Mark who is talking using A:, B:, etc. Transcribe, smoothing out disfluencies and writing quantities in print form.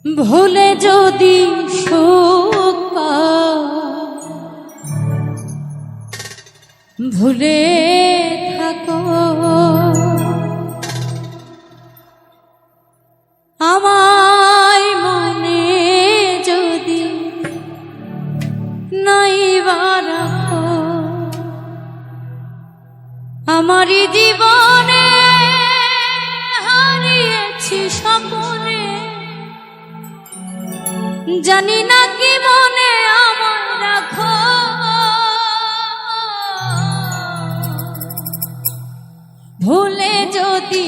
A: ভুলে যদি সুখ পাও, ভুলে থাকো আমায় মনে যদি নাইবা রাখো। আমারই জীবনে হারিয়েছি স্বপনে, জানি না কি মনে আমার রাখো। ভুলে যদি